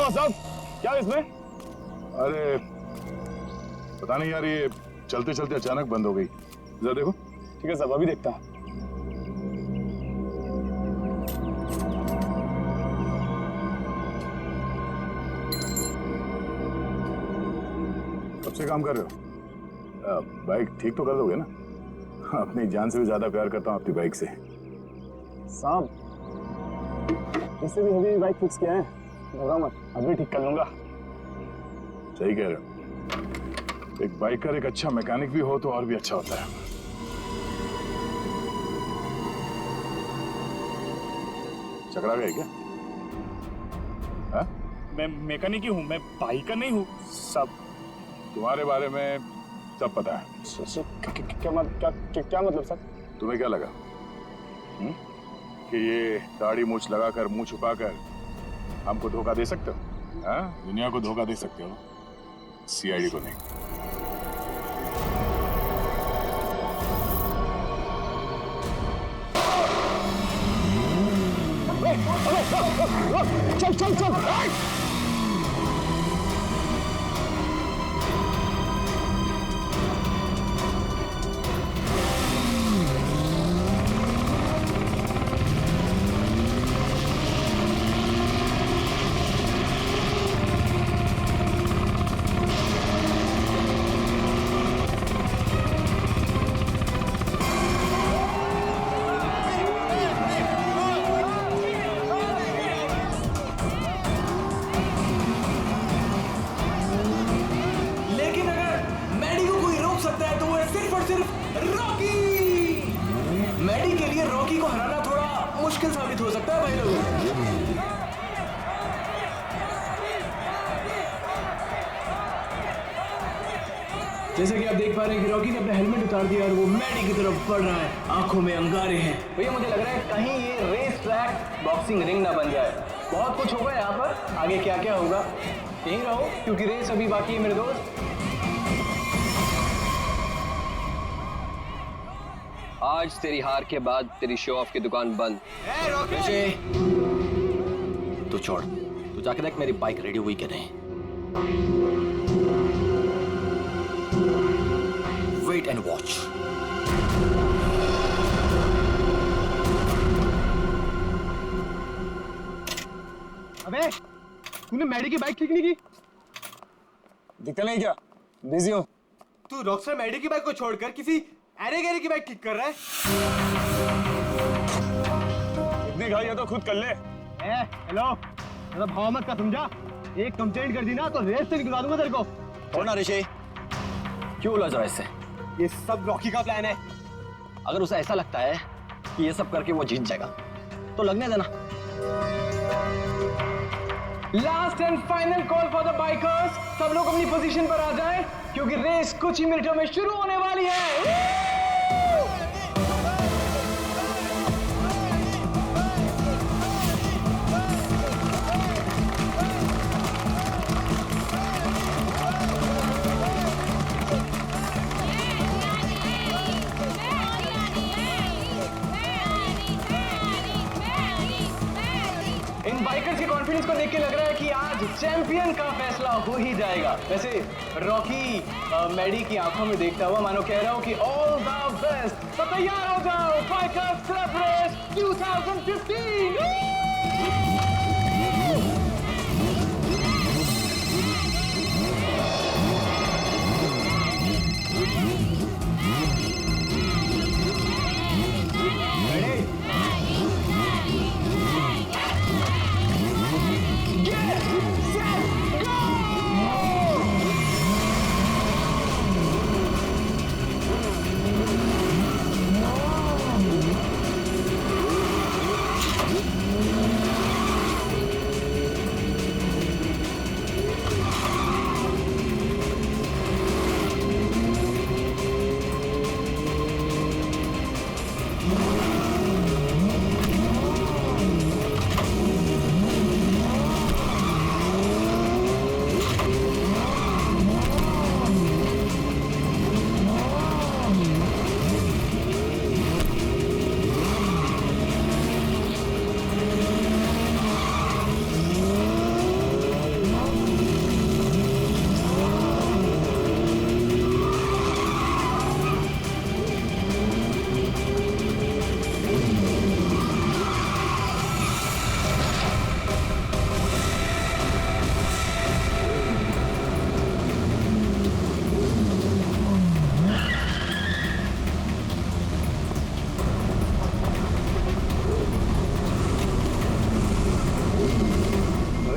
हुआ साहब? क्या है इसमें? अरे पता नहीं यार, ये चलते चलते अचानक बंद हो गई। जरा देखो। ठीक है साहब, अभी देखता हूँ। कब से काम कर रहे हो? बाइक ठीक तो कर दोगे ना? अपनी जान से भी ज्यादा प्यार करता हूँ अपनी बाइक से। साहब इससे भी हेवी बाइक फिक्स किया है, घबरा मत, अभी ठीक कर लूंगा। सही कह रहे हो। एक बाइकर एक अच्छा मैकेनिक भी हो तो और भी अच्छा होता है। चकरा गए क्या? हाँ? मैं मैकेनिक ही हूँ, मैं बाइकर नहीं हूँ सब। तुम्हारे बारे में सब पता है। क्या मतलब सर? तुम्हें क्या लगा कि ये दाढ़ी मूछ लगाकर मुंह छुपाकर हमको धोखा दे सकते हो? हाँ? दुनिया को धोखा दे सकते हो, सीआईडी को नहीं। चल चल चल। रॉकी को हराना थोड़ा मुश्किल साबित हो सकता है भाई लोगों। जैसे कि आप देख पा रहे हैं कि रॉकी ने अपना हेलमेट उतार दिया और वो मैडी की तरफ बढ़ रहा है, आंखों में अंगारे हैं। भैया मुझे लग रहा है कहीं ये रेस ट्रैक बॉक्सिंग रिंग ना बन जाए। बहुत कुछ होगा यहाँ पर, आगे क्या क्या होगा यहीं रहो क्योंकि रेस अभी बाकी है मेरे दोस्त। आज तेरी हार के बाद तेरी शो ऑफ की दुकान बंद। तू छोड़, तू जाके देख मेरी बाइक रेडी हुई कि नहीं। Wait and watch. अबे तूने मैडी की बाइक ठीक नहीं की? दिखता नहीं क्या? बिजी हो? तू रॉकस्टार मैडी की बाइक को छोड़कर किसी अरे गैरे की बाइक ठीक कर रहा है? इतनी घाई है तो खुद कर ले। हेलो, मेरा भाव मत का समझा? एक कंप्लेंट कर दी ना तो रेस से निकलवा दूंगा तेरे को। छोड़ना ऋषि, क्यों उलझ रहा है इससे? ये सब रॉकी का प्लान है। अगर उसे ऐसा लगता है कि ये सब करके वो जीत जाएगा तो लगने देना। Last and final call for the bikers. सब लोग अपनी पोजीशन पर आ जाएं क्योंकि रेस कुछ ही मिनटों में शुरू होने वाली है। इन बाइकर्स के कॉन्फिडेंस को देख के लग रहा है कि आज चैंपियन का फैसला हो ही जाएगा। वैसे रॉकी मैडी की आंखों में देखता हुआ मानो कह रहा हूं कि ऑल द बेस्ट। तो तैयार हो जाओ, बाइकर्स क्लब रेस 2015।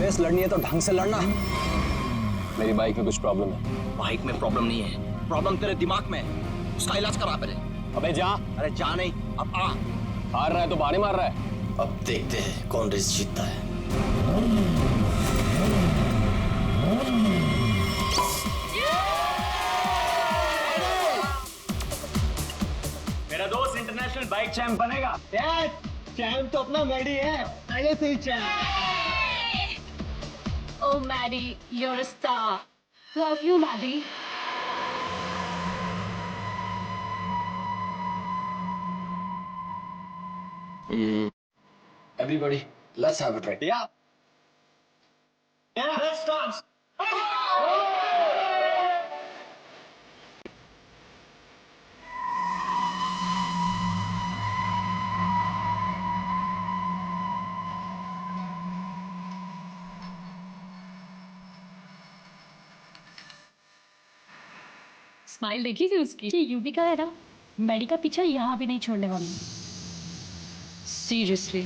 रेस लड़नी है तो ढंग से लड़ना। मेरी बाइक में कुछ प्रॉब्लम है। बाइक में प्रॉब्लम नहीं है, प्रॉब्लम तेरे दिमाग में है। उसका इलाज करा पहले। अबे जा। अरे जा नहीं, अब आ। हार रहा है तो बाहर मार रहा है। अब देखते हैं कौन रेस जीतता है। मेरा दोस्त इंटरनेशनल बाइक चैंप बनेगा। चैंप तो अपना मैडी है, पहले से ही champ. Oh, Maddie, you're a star. Love you, Maddie. Everybody, let's have a drink. Yeah. Yeah, let's dance. Smile देखी थी उसकी। ये यूवी का है ना, मैडी का पीछा यहाँ भी नहीं छोड़ने वाली। सीरियसली।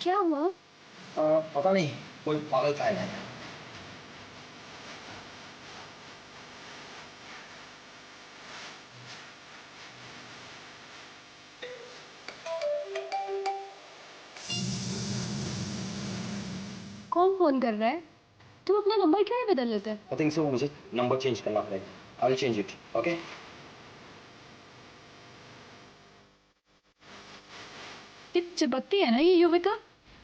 क्या हुआ? पता नहीं, कोई पागल का है। कौन फोन कर रहा है? तुम अपना नंबर क्यों नहीं बदल लेते? I think so, मुझे नंबर चेंज करना पड़ेगा। I will change it, okay? कितनी चिपकती है ना ये युविका।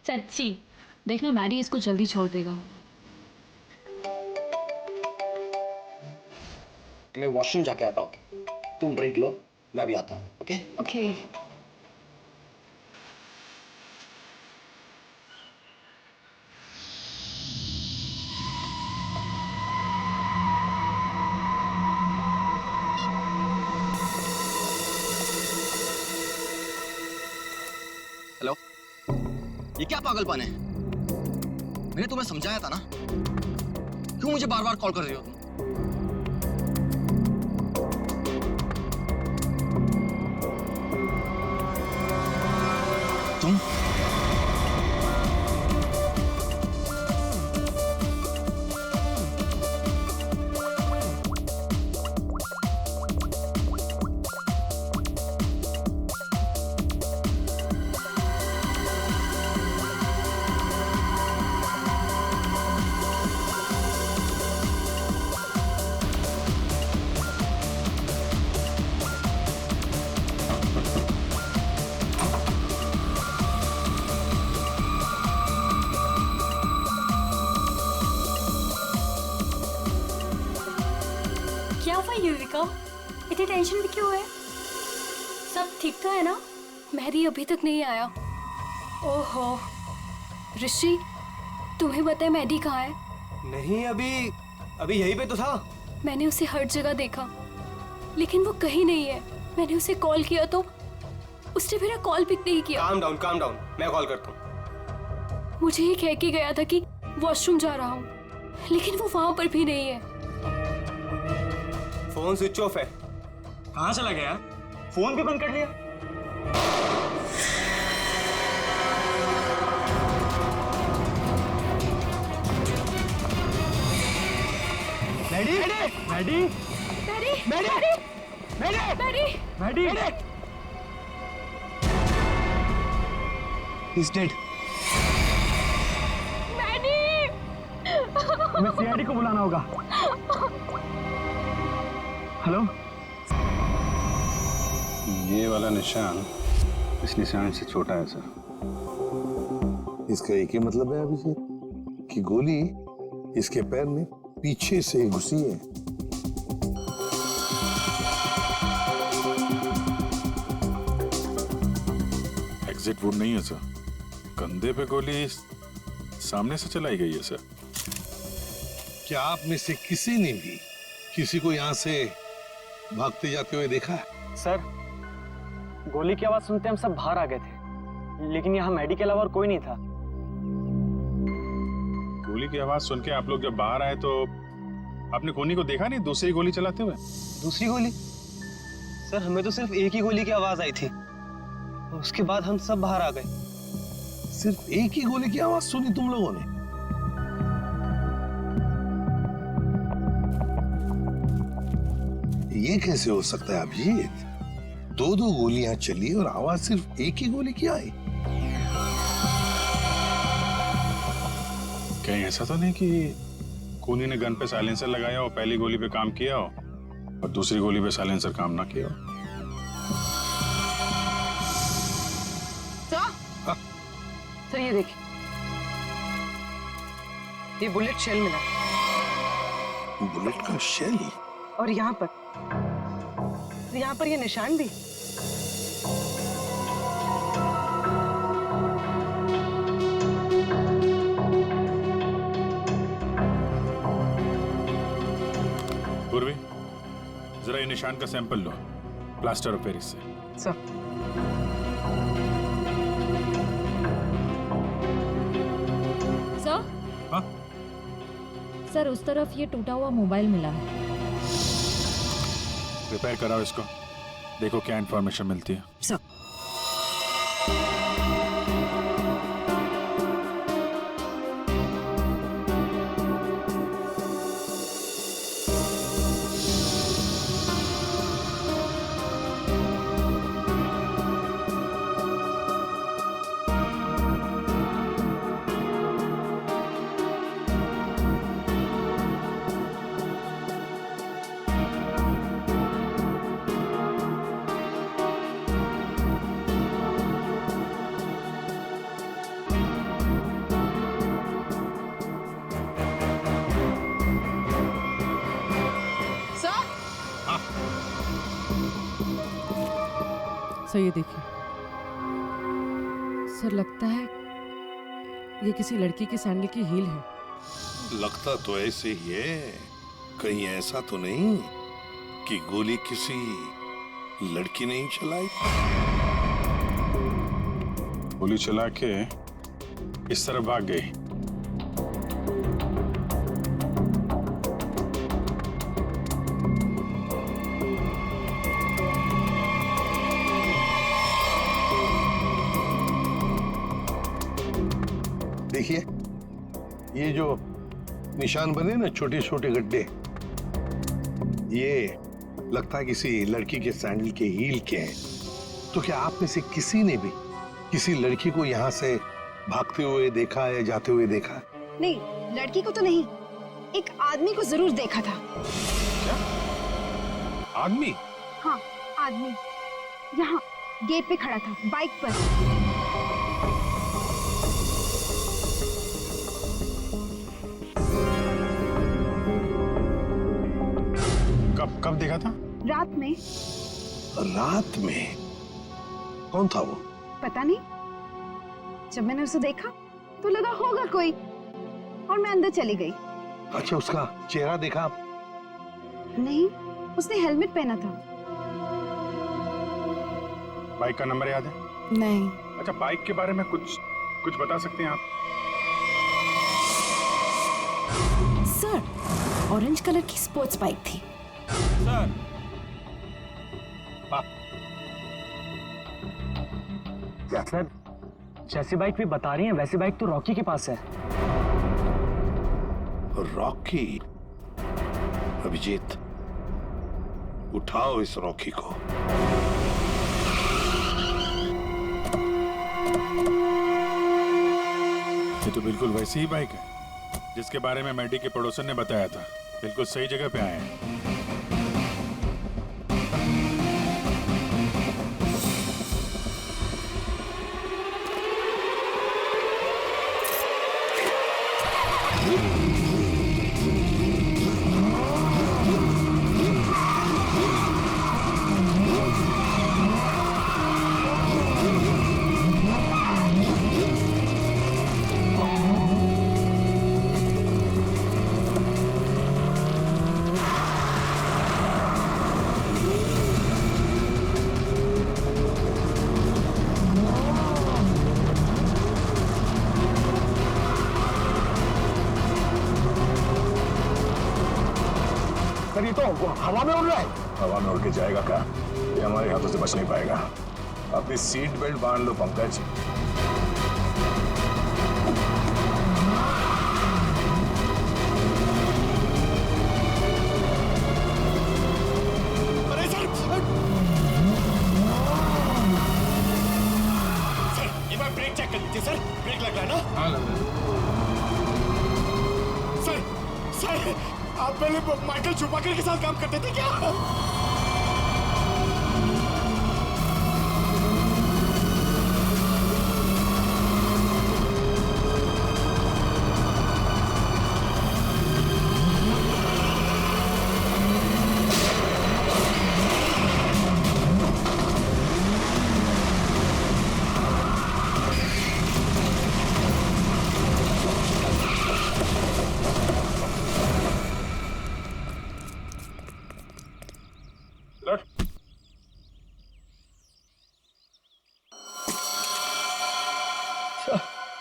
सच्ची देखना, मैडी इसको जल्दी छोड़ देगा। मैं वॉशरूम जाके आता हूँ। तुम ड्रिंक लो, मैं भी आता हूँ, ओके? ओके। हेलो, ये क्या पागलपन है? मैंने तुम्हें समझाया था ना, क्यों मुझे बार बार कॉल कर रही हो तुम? क्या हुआ युविका? इतनी टेंशन भी क्यों है? सब ठीक तो है ना? मैडी अभी तक नहीं आया। ओहो ऋषि, तुम्हें पता है मैडी कहाँ है? नहीं, अभी यहीं पे तो था। मैंने उसे हर जगह देखा, लेकिन वो कहीं नहीं है। मैंने उसे कॉल किया तो उसने मेरा कॉल पिक नहीं किया। काम डाउन, मैं कॉल करता हूँ। मुझे ये कह के गया था कि वॉशरूम जा रहा हूँ, लेकिन वो वहां पर भी नहीं है। फोन स्विच ऑफ है। कहाँ चला गया? फोन भी बंद कर लिया। Maddie, Maddie, Maddie, Maddie, Maddie, Maddie, Maddie, He's dead. Maddie. हमें सीआईडी को बुलाना होगा। हेलो। ये वाला निशान इस निशान से छोटा है सर। इसका एक ही मतलब है अभिषेक कि गोली इसके पैर में पीछे से घुसी है। एग्जिट वुड नहीं है सर, कंधे पे गोली सामने से चलाई गई है सर। क्या आप में से किसी ने भी किसी को यहाँ से भागते जाते हुए देखा है? सर, गोली की आवाज सुनते हम सब बाहर आ गए थे, लेकिन यहाँ मैडी के अलावा और कोई नहीं था। गोली की आवाज सुन के आप लोग जब बाहर आए तो आपने कोनी को देखा नहीं दूसरी गोली चलाते हुए? दूसरी गोली? सर हमें तो सिर्फ एक ही गोली की आवाज आई थी, उसके बाद हम सब बाहर आ गए। सिर्फ एक ही गोली की आवाज सुनी तुम लोगों ने? ये कैसे हो सकता है अभिजीत? दो दो गोलियां चली और आवाज सिर्फ एक ही गोली की आई। कहीं ऐसा तो नहीं कि खूनी ने गन पे साइलेंसर लगाया और पहली गोली पे काम किया हो और दूसरी गोली पे साइलेंसर काम ना किया हो? सर ये देखिए, ये बुलेट शेल मिला। बुलेट का शेल? और यहाँ पर ये निशान भी। पूर्वी, जरा ये निशान का sample low, plaster of Paris से। सर हाँ? सर उस तरफ ये टूटा हुआ मोबाइल मिला है। रिपेयर कराओ इसको, देखो क्या इंफॉर्मेशन मिलती है। सर सर ये देखिए, सर लगता है ये किसी लड़की की सैंडल की हील है। लगता तो ऐसे ही है, कहीं ऐसा तो नहीं कि गोली किसी लड़की ने ही चलाई? गोली चला के इस तरफ भाग गई। देखिए, ये जो निशान बने ना, छोटे छोटे गड्ढे, ये लगता है किसी लड़की के सैंडल के हील के हैं। तो क्या आप में से किसी ने भी किसी लड़की को यहाँ से भागते हुए देखा या जाते हुए देखा? नहीं, लड़की को तो नहीं, एक आदमी को जरूर देखा था। क्या? आदमी? हाँ, आदमी यहाँ गेट पे खड़ा था, बाइक पर। कब देखा था? रात में। रात में? कौन था वो? पता नहीं, जब मैंने उसे देखा तो लगा होगा कोई, और मैं अंदर चली गई। अच्छा, उसका चेहरा देखा? नहीं, उसने हेलमेट पहना था। बाइक का नंबर याद है? नहीं। अच्छा, बाइक के बारे में कुछ बता सकते हैं आप? सर, ऑरेंज कलर की स्पोर्ट्स बाइक थी। सर, क्या सर, जैसी बाइक भी बता रही हैं वैसी बाइक तो रॉकी के पास है। रॉकी? अभिजीत, उठाओ इस रॉकी को। ये तो बिल्कुल वैसी ही बाइक है जिसके बारे में मैडी के पड़ोसन ने बताया था। बिल्कुल सही जगह पे आए हैं। सर, ये तो हवा में उड़ रहा है। हवा में उड़ के जाएगा क्या? ये हमारे हाथों से बच नहीं पाएगा। अपनी सीट बेल्ट बांध लो पंकज। अरे सर, एक बार ब्रेक चेक कर लीजिए सर। ब्रेक लग रहा है ना? हाँ लग रहा है। सर, आप पहले माइकल शूमाकर के साथ काम करते थे क्या?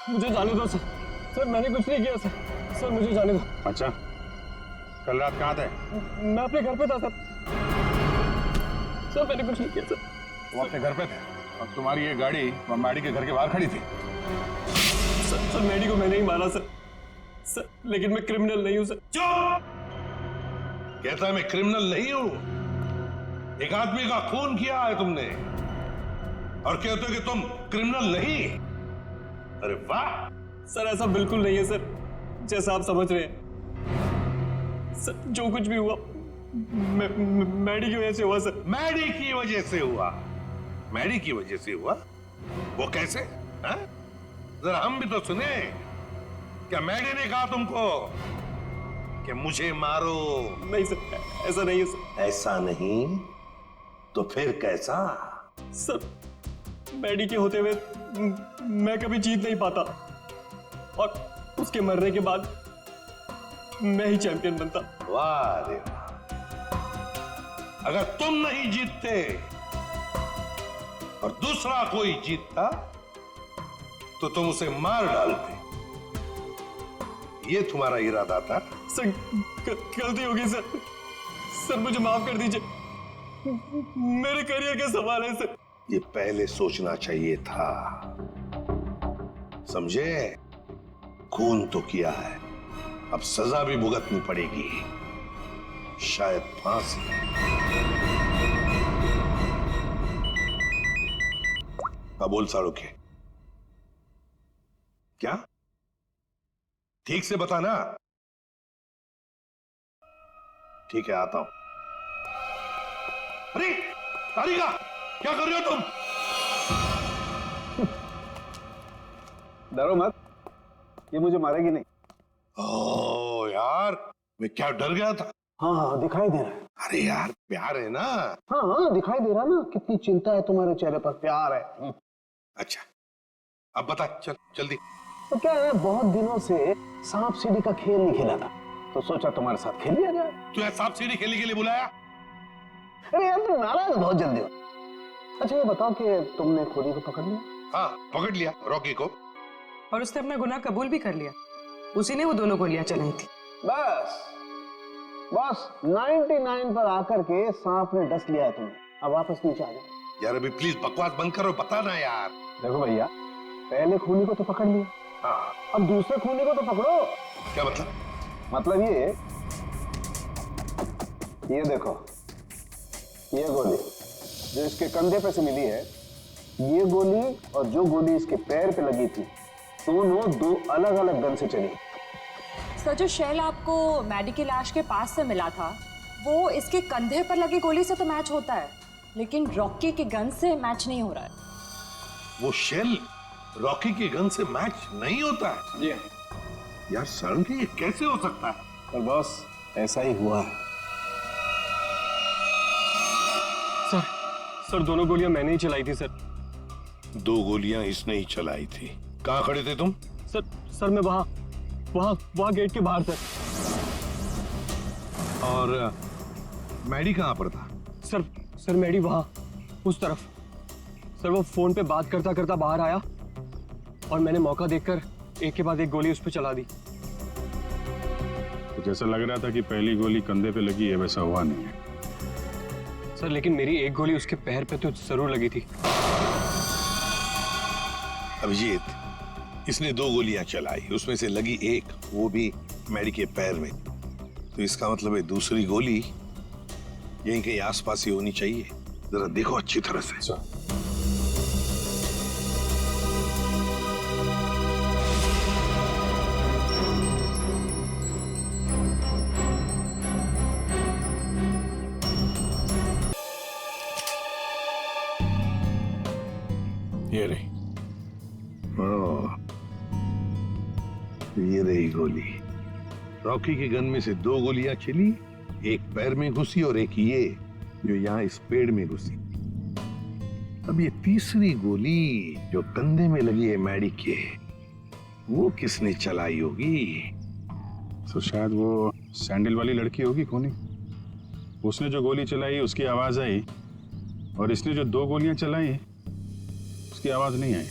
मुझे जाने दो सर। सर मैंने कुछ नहीं किया सर। सर मुझे जाने दो। अच्छा, कल रात कहाँ थे? मैं अपने घर पे था सर। सर मैंने कुछ नहीं किया सर। तुम अपने घर पे थे और तुम्हारी ये गाड़ी मैडी के घर के बाहर खड़ी थी। सर मैडी को मैंने ही मारा सर। सर लेकिन मैं क्रिमिनल नहीं हूँ सर। चुप! कहता है मैं क्रिमिनल नहीं हूं। एक आदमी का खून किया है तुमने और कहते हो कि तुम क्रिमिनल नहीं। अरे वाह! सर ऐसा बिल्कुल नहीं है सर, जैसा आप समझ रहे हैं। सर जो कुछ भी हुआ मैडी की वजह से हुआ सर। मैडी की वजह से हुआ? मैडी की वजह से हुआ? वो कैसे? हाँ? जरा हम भी तो सुने। क्या मैडी ने कहा तुमको कि मुझे मारो? नहीं सर, ऐसा नहीं है सर। ऐसा नहीं तो फिर कैसा? सर मैडी के होते हुए मैं कभी जीत नहीं पाता और उसके मरने के बाद मैं ही चैंपियन बनता। वाह रे वाह! अगर तुम नहीं जीतते और दूसरा कोई जीतता तो तुम उसे मार डालते। ये तुम्हारा इरादा था? सर गलती हो गई सर। सर मुझे माफ कर दीजिए। मेरे करियर का सवाल है सर। ये पहले सोचना चाहिए था, समझे? खून तो किया है, अब सजा भी भुगतनी पड़ेगी, शायद फांसी। अब बोल साड़ोखे, क्या? ठीक से बताना। ठीक है, आता हूं। अरे तारिका, क्या कर रहे हो तुम? डरो मत, ये मुझे मारेगी नहीं। ओह यार, मैं क्या डर गया था। हाँ दिखाई दे रहा है। अरे यार, प्यार है ना? हाँ दिखाई दे रहा ना, कितनी चिंता है तुम्हारे चेहरे पर। प्यार है। अच्छा, अब बता, चल जल्दी। तो क्या है, बहुत दिनों से सांप सीढ़ी का खेल नहीं खेला था, तो सोचा तुम्हारे साथ खेल लिया जाए। तू सांप सीढ़ी खेलने के लिए बुलाया? अरे यार तुम नाराज बहुत जल्दी हो। अच्छा ये बताओ कि तुमने खोरी को पकड़ लिया? हाँ पकड़ लिया, रॉकी को। और उसने अपना गुनाह कबूल भी कर लिया। उसी ने वो दोनों गोलियां चलाई थी। बस 99 पर आकर के सांप ने डस लिया है तुम्हें। अब वापस नीचे आ जाओ। यार अभी प्लीज बकवास बंद करो, बता ना यार। देखो भैया, पहले खूनी को तो पकड़ लिया, हाँ अब दूसरे खूनी को तो पकड़ो। क्या मतलब? मतलब ये देखो, ये गोली जो इसके कंधे पे से मिली है, ये गोली और जो गोली इसके पैर पे लगी थी, दोनों दो अलग अलग गन से चली। सर जो शेल आपको मैडी की लाश के पास से मिला था, वो इसके कंधे पर लगी गोली से तो मैच होता है, लेकिन रॉकी के गन से मैच नहीं हो रहा है। वो शेल रॉकी की गन से मैच नहीं होता है? जी यार सर, ये कैसे हो सकता है? पर बॉस ऐसा ही हुआ है। सर दोनों गोलियां मैंने ही चलाई थी सर। दो गोलियां इसने ही चलाई थी। कहां खड़े थे तुम? सर मैं वहां गेट के बाहर सर। और मैडी कहां पर था? सर मैडी वहां उस तरफ। सर वो फोन पे बात करता करता बाहर आया और मैंने मौका देखकर एक के बाद एक गोली उस पर चला दी। तो जैसा लग रहा था कि पहली गोली कंधे पे लगी है, वैसा हुआ नहीं है। सर लेकिन मेरी एक गोली उसके पैर पे तो जरूर लगी थी। अभिजीत, इसने 2 गोलियां चलाई, उसमें से लगी एक, वो भी मैडी के पैर में। तो इसका मतलब है दूसरी गोली यहीं कहीं आसपास ही होनी चाहिए। जरा देखो अच्छी तरह से। ये रही। ये रही गोली। रॉकी के गन में से 2 गोलियां चली, एक पैर में घुसी और एक ये जो यहाँ इस पेड़ में घुसी। अब ये तीसरी गोली जो कंधे में लगी है मैडी के, वो किसने चलाई होगी? तो शायद वो सैंडल वाली लड़की होगी खूनी। उसने जो गोली चलाई उसकी आवाज आई, और इसने जो 2 गोलियां चलाई उसकी आवाज नहीं आई।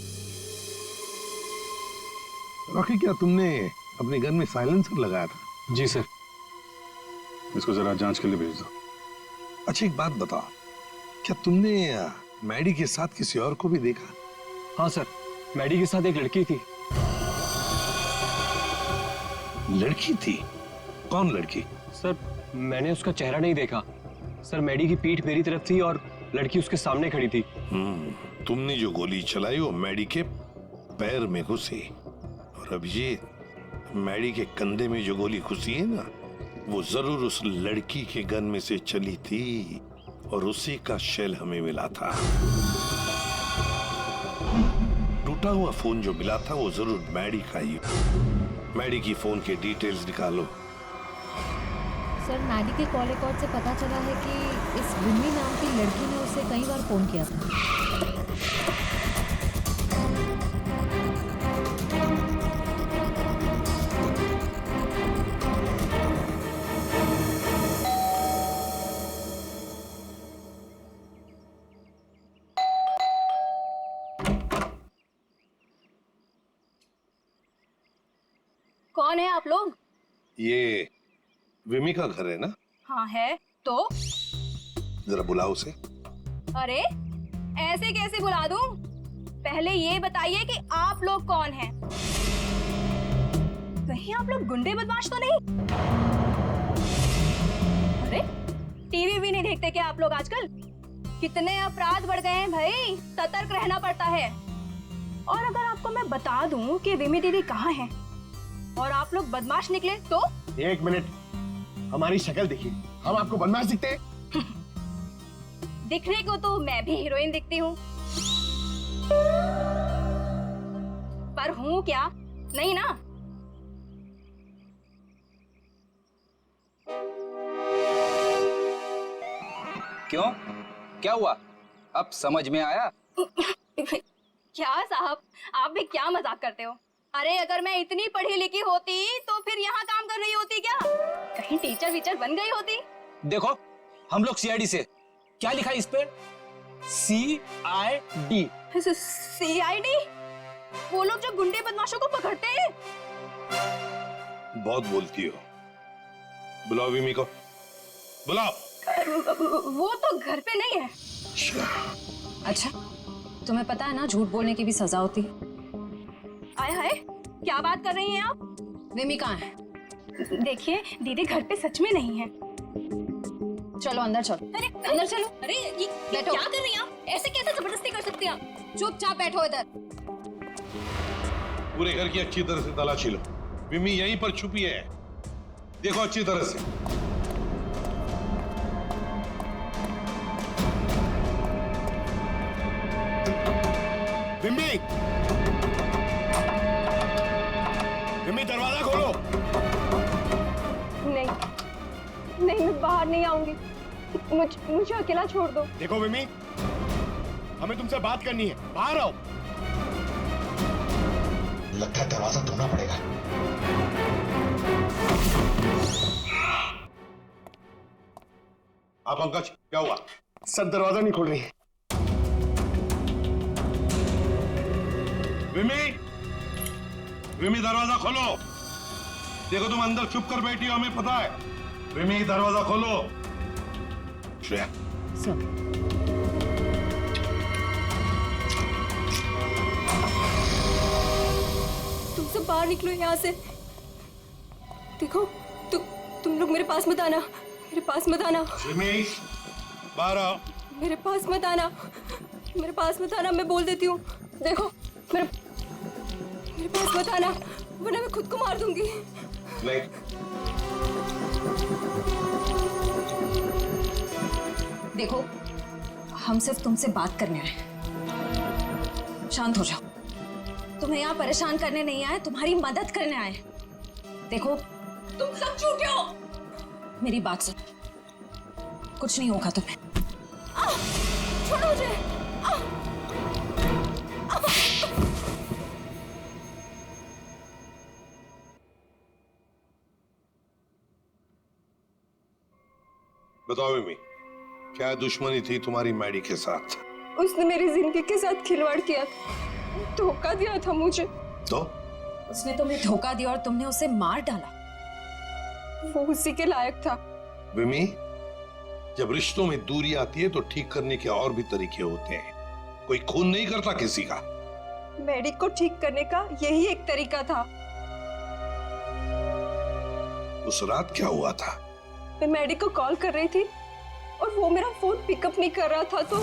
रॉकी, क्या तुमने अपने गन में साइलेंसर लगाया था? जी सर। इसको जरा जांच के लिए भेज दो। अच्छा एक बात बताओ, क्या तुमने मैडी के साथ किसी और को भी देखा? हाँ सर, मैडी के साथ एक लड़की थी। लड़की थी? कौन लड़की? सर मैंने उसका चेहरा नहीं देखा। सर मैडी की पीठ मेरी तरफ थी और लड़की उसके सामने खड़ी थी। तुमने जो गोली चलाई वो मैडी के पैर में घुसी, और अभिजीत, मैडी के कंधे में जो गोली घुसी है ना, वो जरूर उस लड़की के गन में से चली थी, और उसी का शेल हमें मिला था। टूटा हुआ फोन जो मिला था वो जरूर मैडी का ही। मैडी की फोन के डिटेल्स निकालो। सर मैडी के कॉल रिकॉर्ड से पता चला है कि इस विमी नाम की लड़की ने उसे कई बार फोन किया था। कौन है आप लोग? ये विमी का घर है ना? हाँ है। तो जरा बुलाओ उसे। अरे ऐसे कैसे बुला दूं? पहले ये बताइए कि आप लोग कौन हैं? कहीं आप लोग गुंडे बदमाश तो नहीं? अरे टीवी भी नहीं देखते क्या आप लोग आजकल? कितने अपराध बढ़ गए हैं भाई, सतर्क रहना पड़ता है। और अगर आपको मैं बता दूं कि विमी दीदी कहाँ है और आप लोग बदमाश निकले तो? 1 मिनट, हमारी शक्ल देखिए, हम आपको बदमाश दिखते हैं? दिखने को तो मैं भी हीरोइन दिखती हूँ, पर हूँ क्या? नहीं ना। क्यों? क्या हुआ? अब समझ में आया? क्या साहब, आप भी क्या मजाक करते हो? अरे अगर मैं इतनी पढ़ी लिखी होती तो फिर यहाँ काम कर रही होती क्या? कहीं टीचर वीचर बन गई होती? देखो हम लोग सीआईडी से। क्या लिखा है इस पे? CID। CID? वो लोग जो गुंडे बदमाशों को पकड़ते हैं। बहुत बोलती हो। बुलाओ विमी को, बुलाओ। वो तो घर पे नहीं है। अच्छा, तुम्हें पता है ना झूठ बोलने की भी सजा होती है। आय हाय, क्या बात कर रही हैं आप? विमी कहाँ है? देखिए दीदी घर पे सच में नहीं है। चलो अंदर चलो। अरे अंदर चलो। अरे ये क्या कर रही हैं आप? ऐसे कैसे जबरदस्ती कर सकती हैं आप? चुपचाप बैठो इधर। पूरे घर की अच्छी तरह से तलाशी लो। विमी यहीं पर छुपी है, देखो अच्छी तरह से। विमी, विमी दरवाजा खोलो। नहीं नहीं, मैं बाहर नहीं आऊंगी। मुझे अकेला छोड़ दो। देखो विमी, हमें तुमसे बात करनी है, बाहर आओ। लगता है दरवाजा तोड़ना पड़ेगा। आप पंकज, क्या हुआ? सर दरवाजा नहीं खोल रही। विमी, विमी दरवाजा खोलो। देखो तुम अंदर चुप कर बैठी हो, हमें पता है। विमी दरवाजा खोलो। श्रेया, सर तुम सब बाहर निकलो यहाँ से। देखो तुम लोग मेरे पास मत आना, मेरे पास मत आना। बाहर आओ। मेरे पास मत आना, मेरे पास मत आना, मैं बोल देती हूँ। देखो मेरे पास मत आना, वरना मैं खुद को मार दूंगी। नहीं। देखो, हम सिर्फ तुमसे बात करने आए। शांत हो जाओ। तुम्हें यहाँ परेशान करने नहीं आए, तुम्हारी मदद करने आए। देखो, तुम सब झूठे हो। मेरी बात सुनो, कुछ नहीं होगा तुम्हें। छोड़ो मुझे। बताओ मिमी, क्या दुश्मनी थी तुम्हारी मैडी के साथ? उसने मेरी जिंदगी के साथ खिलवाड़ किया था, धोखा दिया था मुझे। तो उसने तुम्हें धोखा दिया और तुमने उसे मार डाला। वो उसी के लायक था। विमी, जब रिश्तों में दूरी आती है तो ठीक करने के और भी तरीके होते हैं। कोई खून नहीं करता किसी का। मैडी को ठीक करने का यही एक तरीका था। उस रात क्या हुआ था? मैं मैडी को कॉल कर रही थी और वो मेरा फोन पिकअप नहीं कर रहा था, तो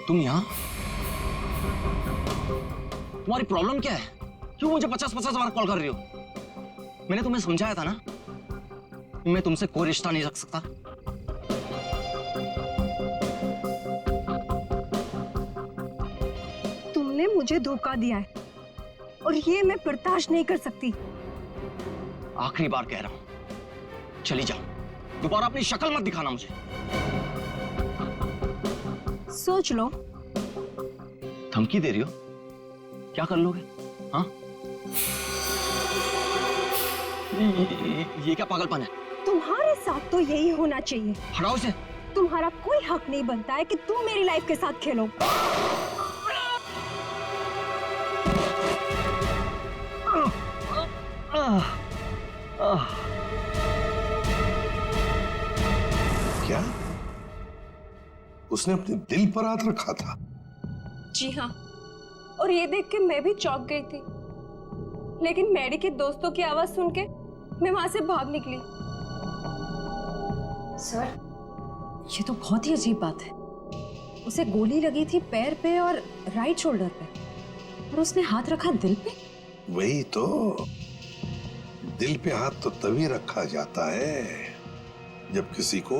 तुम यहाँ? तुम्हारी प्रॉब्लम क्या है? क्यों मुझे 50-50 बार कॉल कर रही हो? मैंने तुम्हें समझाया था ना, मैं तुमसे कोई रिश्ता नहीं रख सकता। तुमने मुझे धोखा दिया है और ये मैं बर्दाश्त नहीं कर सकती। आखिरी बार कह रहा हूं, चली जाओ। दोबारा अपनी शक्ल मत दिखाना मुझे। सोच लो। धमकी दे रही हो? क्या कर लोगे? हाँ? ये क्या पागलपन है? तुम्हारे साथ तो यही होना चाहिए। हटाओ इसे। तुम्हारा कोई हक नहीं बनता है कि तुम मेरी लाइफ के साथ खेलो। क्या उसने अपने दिल पर हाथ रखा था? जी हाँ, और ये देख के मैं भी चौंक गई थी, लेकिन मैडी के दोस्तों की आवाज सुन के मैं वहां से भाग निकली। सर, ये तो बहुत ही अजीब बात है। उसे गोली लगी थी पैर पे और राइट शोल्डर पे, और उसने हाथ रखा दिल पे। वही तो, दिल पे हाथ तो तभी रखा जाता है जब किसी को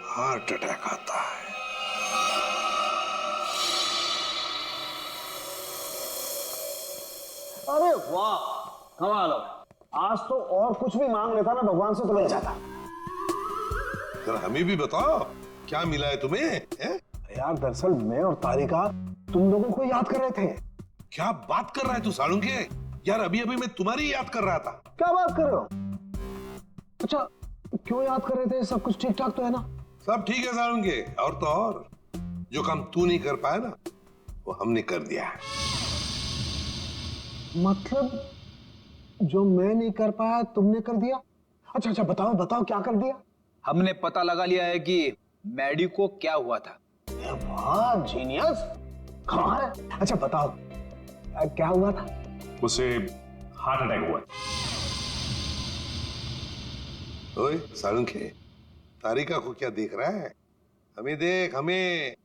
हार्ट अटैक आता है। अरे वाह, कमाल हो। आज तो और कुछ भी मांग लेता ना भगवान से तो मिल जाता। जरा हमें भी बताओ, क्या मिला है तुम्हें? यार दरअसल मैं और तारिका तुम लोगों को याद कर रहे थे। क्या बात कर रहा है तू सालुंके? यार अभी अभी मैं तुम्हारी याद कर रहा था। क्या बात कर रहे हो? अच्छा, क्यों याद कर रहे थे? सब कुछ ठीक ठाक तो है ना? सब ठीक है सालुंके, और तो और जो काम तू नहीं कर पाया ना, वो हमने कर दिया है। मतलब जो मैं नहीं कर पाया तुमने कर दिया? अच्छा अच्छा, बताओ बताओ क्या कर दिया? हमने पता लगा लिया है कि मैडी को क्या हुआ था। वाह जीनियस, कमाल है। अच्छा बताओ क्या हुआ था? उसे हार्ट अटैक हुआ। ओए सालुंके, तारिका को क्या देख रहा है? हमें देख, हमें।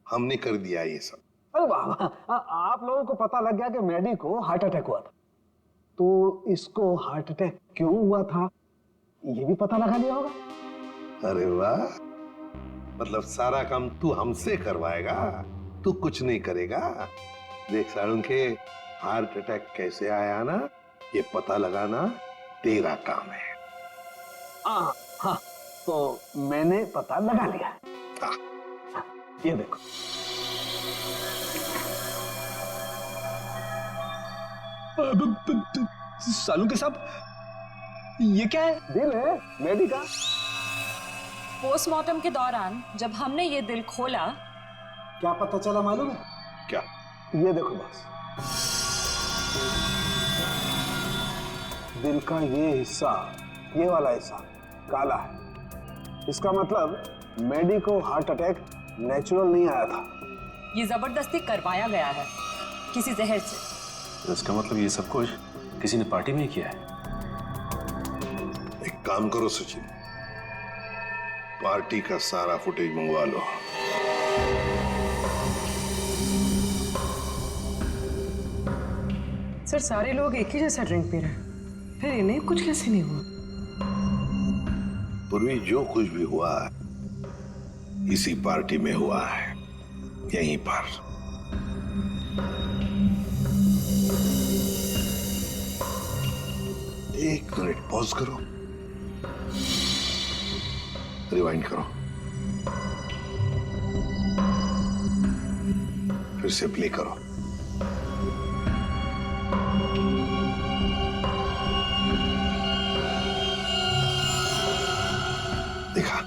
हमने कर दिया ये सब। अरे वाह, आप लोगों को पता लग गया कि मैडी को हार्ट अटैक हुआ था, तो इसको हार्ट अटैक क्यों हुआ था ये भी पता लगा लिया होगा। अरे वाह, मतलब सारा काम तू हमसे करवाएगा, तू कुछ नहीं करेगा। देख सालुंके, हार्ट अटैक कैसे आया ना, ये पता लगाना तेरा काम है। हाँ, तो मैंने पता लगा लिया। ये देखो। सालुंके साहब, ये क्या है? दिल है मैडी का। पोस्टमार्टम के दौरान जब हमने ये दिल खोला, क्या पता चला मालूम है? क्या? ये देखो बस, दिल का ये हिस्सा, ये वाला हिस्सा काला है। इसका मतलब मैडी को हार्ट अटैक नेचुरल नहीं आया था। ये जबरदस्ती करवाया गया है किसी जहर से। इसका मतलब ये सब कुछ किसी ने पार्टी में ही किया है। एक काम करो सचिन, पार्टी का सारा फुटेज मंगवा लो। सर सारे लोग एक ही जैसा ड्रिंक पी रहे हैं, फिर इन्हें कुछ कैसे नहीं हुआ? पूर्वी, जो कुछ भी हुआ इसी पार्टी में हुआ है, यहीं पर। एक मिनट पॉज करो, रिवाइंड करो, फिर से प्ले करो। देखा,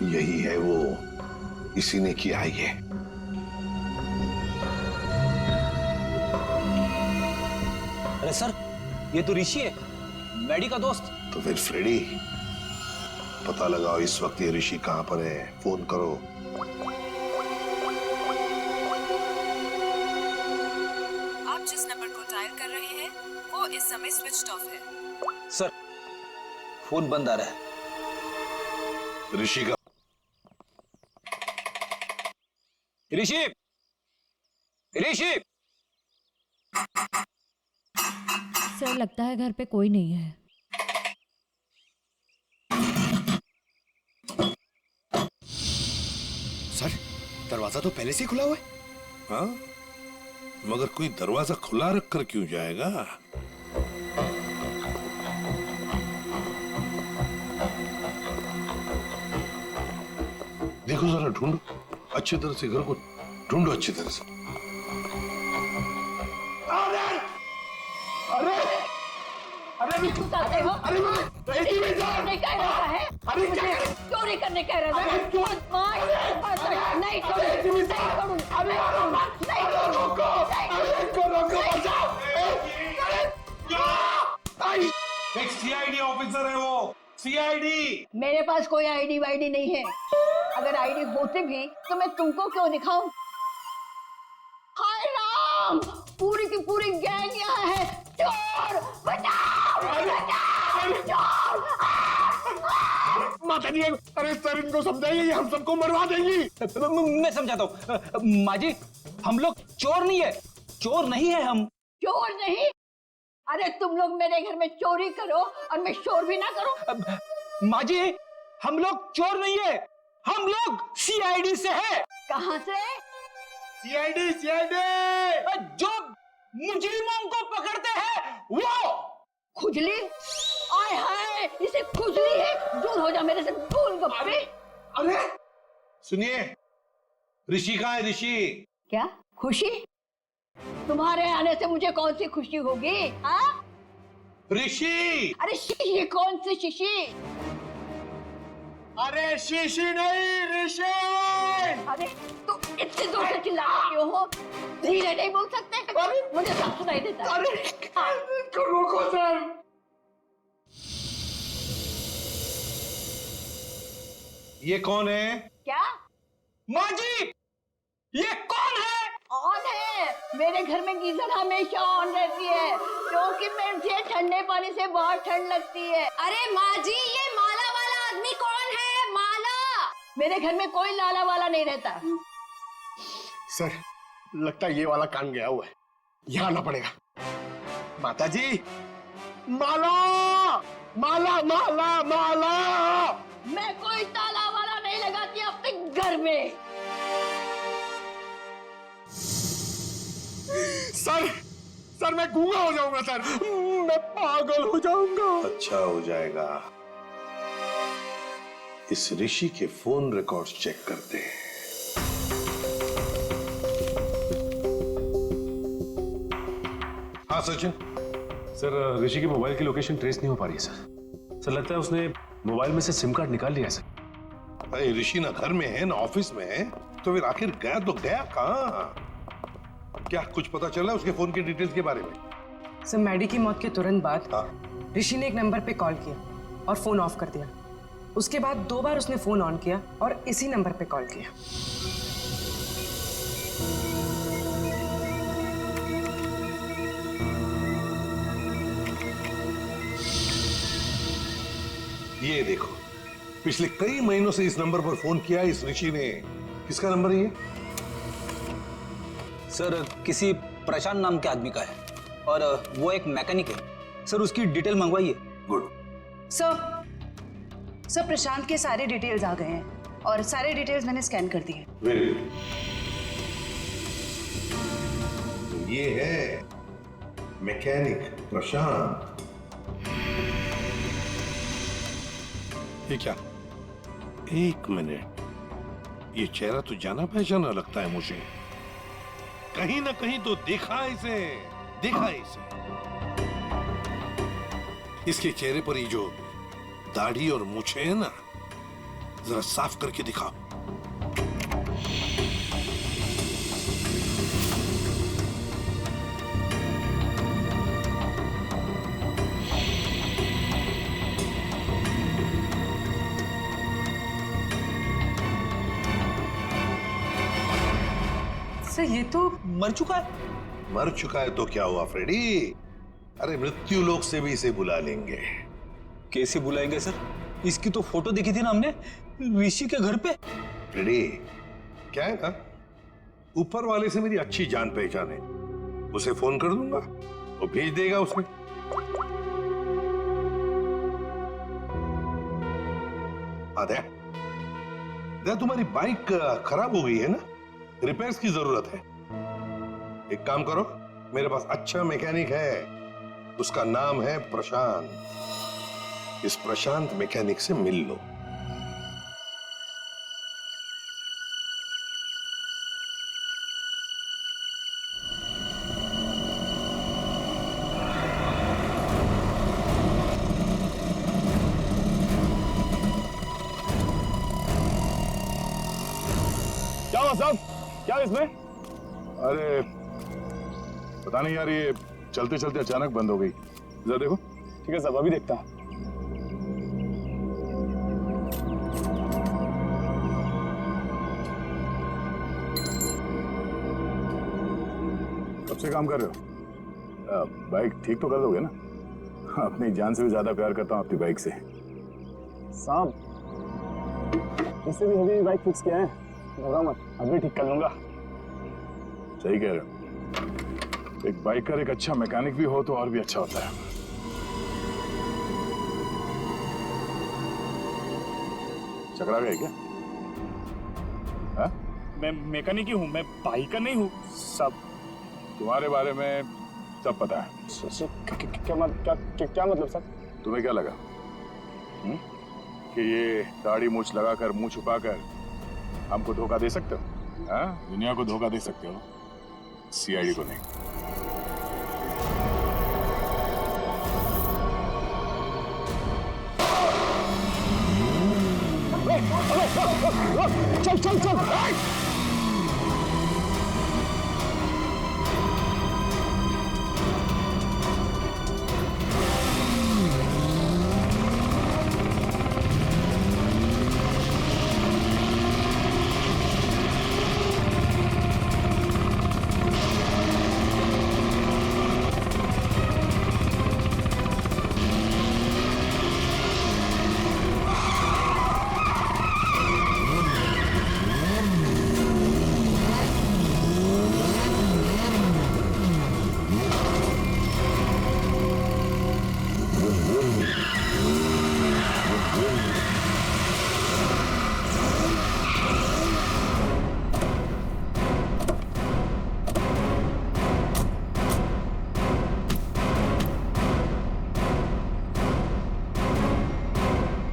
यही है वो, इसी ने किया है ये। अरे सर, ये तो ऋषि है, मैडी का दोस्त। तो फिर फ्रेडी, पता लगाओ इस वक्त ये ऋषि कहां पर है, फोन करो। आप जिस नंबर को डायल कर रहे हैं वो इस समय स्विच्ड ऑफ है। सर, फोन बंद आ रहा है। ऋषि का ऋषि, ऋषि। सर लगता है घर पे कोई नहीं है। सर, दरवाजा तो पहले से खुला हुआ है। हाँ, मगर कोई दरवाजा खुला रखकर क्यों जाएगा? देखो जरा, ढूंढो अच्छी तरह से, घर को ढूंढो अच्छी तरह से। अरे अरे अरे नहीं कह रहा है, मुझे चोरी करने कह रहा है। नहीं एक सीआईडी ऑफिसर है वो, सीआईडी। मेरे पास कोई आईडी वाईडी नहीं है। अगर आईडी होते भी तो मैं तुमको क्यों दिखाऊं? हाय राम, पूरी की पूरी गैंग यहाँ है। चोर बचाओ, बचाओ, चोर। माता जी, अरे सर इनको समझाइए, हम सबको मरवा देंगी। मैं समझाता हूँ। माँ जी, हम लोग चोर नहीं है, चोर नहीं है हम। चोर नहीं? अरे तुम लोग मेरे घर में चोरी करो और मैं शोर भी ना करूं। माँ जी, हम लोग चोर नहीं है, हम लोग सीआईडी से है। कहाँ से? CID, CID. जो मुजरिमों को पकड़ते हैं वो। खुजली? आय हाय, इसे खुजली है। दूर हो जा मेरे से, गोलगप्पे। अरे सुनिए, ऋषि कहाँ है? ऋषि क्या खुशी? तुम्हारे आने से मुझे कौन सी खुशी होगी? हाँ? ऋषि। अरे शीशी कौन सी शीशी? अरे शीशी नहीं, ऋषि। अरे तुम इतनी दूर से चिल्ला रहे हो, धीरे नहीं बोल सकते? मुझे सब सुनाई देता है। अरे रोको सर। ये कौन है? क्या? माँ जी, ये कौन है? ऑन है। मेरे घर में गीजर हमेशा ऑन रहती है क्योंकि मुझे ठंडे पानी से बहुत ठंड लगती है। अरे माँ जी, ये माला वाला आदमी कौन है? माला? मेरे घर में कोई लाला वाला नहीं रहता। सर, लगता है ये वाला कान गया हुआ है, यहाँ आना पड़ेगा। माता जी, माला माला माला माला। मैं कोई ताला वाला नहीं लगाती अपने घर में। सर मैं गूंगा हो जाऊंगा सर, मैं पागल हो जाऊंगा। अच्छा हो जाएगा। इस ऋषि के फोन रिकॉर्ड्स चेक करते हैं। हाँ सचिन। सर, ऋषि की मोबाइल की लोकेशन ट्रेस नहीं हो पा रही है सर। लगता है उसने मोबाइल में से सिम कार्ड निकाल लिया है सर। अरे ऋषि ना घर में है ना ऑफिस में है, तो फिर आखिर गया तो गया कहाँ? क्या कुछ पता चला उसके फोन की डिटेल्स के बारे में? सर, मैडी की मौत के तुरंत बाद ऋषि ने एक नंबर पे कॉल किया और फोन ऑफ कर दिया। उसके बाद 2 बार उसने फोन ऑन किया और इसी नंबर पे कॉल किया। ये देखो, पिछले कई महीनों से इस नंबर पर फोन किया इस ऋषि ने। किसका नंबर है ये? सर किसी प्रशांत नाम के आदमी का है और वो एक मैकेनिक है। सर उसकी डिटेल मंगवाइए। गुड। सर प्रशांत के सारे डिटेल्स आ गए हैं और सारे डिटेल्स मैंने स्कैन कर दिए। Very good. तो ये है मैकेनिक प्रशांत। ये क्या? एक मिनट, ये चेहरा तो जाना पहचाना लगता है मुझे। कहीं ना कहीं तो देखा इसे। इसके चेहरे पर ये जो दाढ़ी और मूछें है ना, जरा साफ करके दिखाओ। सर ये तो मर चुका है। मर चुका है तो क्या हुआ फ्रेडी? अरे मृत्यु लोक से भी इसे बुला लेंगे। कैसे बुलाएंगे सर? इसकी तो फोटो देखी थी ना हमने ऋषि के घर पे। फ्रेडी, क्या है ना, ऊपर वाले से मेरी अच्छी जान पहचान है। उसे फोन कर दूंगा, वो भेज देगा उसमें। आदया, तुम्हारी बाइक खराब हो गई है ना, रिपेयर्स की जरूरत है। एक काम करो, मेरे पास अच्छा मैकेनिक है, उसका नाम है प्रशांत। इस प्रशांत मैकेनिक से मिल लो। क्या हुआ साहब? क्या इसमें? अरे पता नहीं यार, ये चलते चलते अचानक बंद हो गई। जरा देखो। ठीक है साहब, अभी देखता हूँ। कब से काम कर रहे हो? बाइक ठीक तो कर दोगे ना? अपनी जान से भी ज्यादा प्यार करता हूँ अपनी बाइक से। साहब इससे भी हेवी बाइक फिक्स किया है, घबरा मत, अभी ठीक कर लूंगा। सही कह रहे हो। एक बाइकर एक अच्छा मैकेनिक भी हो तो और भी अच्छा होता है। चकरा गए क्या? हा? मैं मैकेनिक ही हूँ, मैं बाइकर नहीं हूँ। सब तुम्हारे बारे में सब पता है। क्या मतलब सर? तुम्हें क्या लगा कि ये दाढ़ी मूछ लगाकर मुंह छुपाकर हमको धोखा दे सकते हो? हाँ? दुनिया को धोखा दे सकते हो, सीआईडी को नहीं। चल चल चल।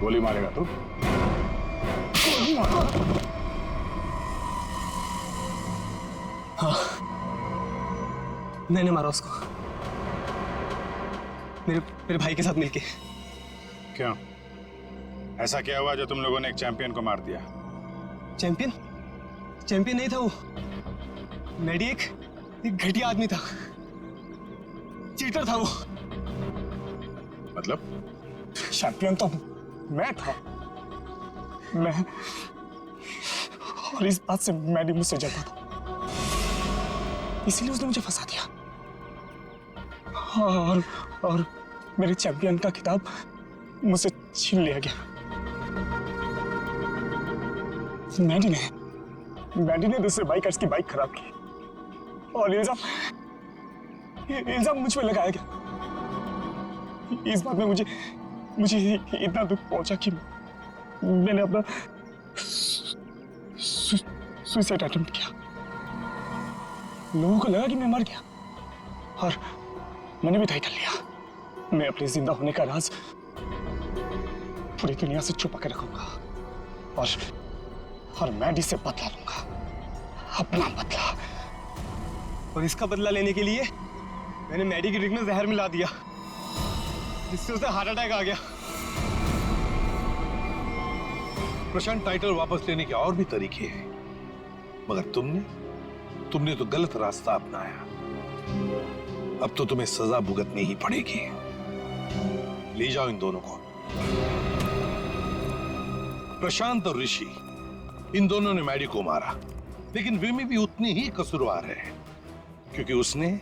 गोली मारेगा तू? हाँ, मैंने मारा उसको, मेरे भाई के साथ मिलके। क्यों? ऐसा क्या हुआ जो तुम लोगों ने एक चैंपियन को मार दिया? चैंपियन? चैंपियन नहीं था वो, मैडी एक घटिया आदमी था, चीटर था वो। मतलब? चैंपियन तो मैं था, मैं और इस बात से मैडी मुझसे जलता था, इसीलिए उसने मुझे फंसा दिया और मेरे चैंपियन का खिताब मुझसे छीन लिया गया। मैडी ने दूसरे बाइकर्स की बाइक खराब की और इल्जाम मुझ पे लगाया गया। इस बात में मुझे इतना दुख पहुंचा कि मैंने अपना सुसाइड अटेम्प्ट किया। लोगों को लगा कि मैं मर गया और मैंने भी तय कर लिया, मैं अपने जिंदा होने का राज पूरी दुनिया से छुपा के रखूंगा और मैडी से बदला लूंगा, अपना बदला। और इसका बदला लेने के लिए मैंने मैडी की ड्रिंक में जहर मिला दिया, जिससे उसे हार्ट अटैक आ गया। प्रशांत, टाइटल वापस लेने के और भी तरीके हैं, मगर तुमने तो गलत रास्ता अपनाया। अब तो तुम्हें सजा भुगतनी ही पड़ेगी। ले जाओ इन दोनों को। प्रशांत और ऋषि, इन दोनों ने मैडी को मारा, लेकिन विमी भी उतनी ही कसूरवार है, क्योंकि उसने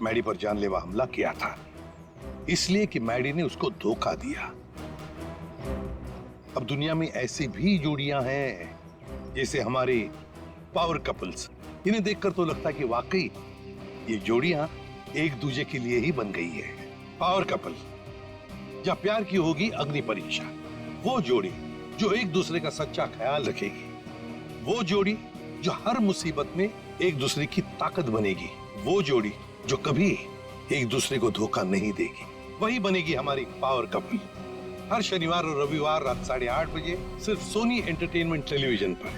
मैडी पर जानलेवा हमला किया था, इसलिए कि मैडी ने उसको धोखा दिया। अब दुनिया में ऐसी भी जोड़ियां हैं, जैसे हमारे पावर कपल्स। इन्हें देखकर तो लगता है कि वाकई ये जोड़ियां एक दूसरे के लिए ही बन गई है। पावर कपल, जहां प्यार की होगी अग्नि परीक्षा, वो जोड़ी जो एक दूसरे का सच्चा ख्याल रखेगी, वो जोड़ी जो हर मुसीबत में एक दूसरे की ताकत बनेगी, वो जोड़ी जो कभी एक दूसरे को धोखा नहीं देगी, वही बनेगी हमारी पावर कपल। हर शनिवार और रविवार रात 8:30 बजे सिर्फ सोनी एंटरटेनमेंट टेलीविजन पर।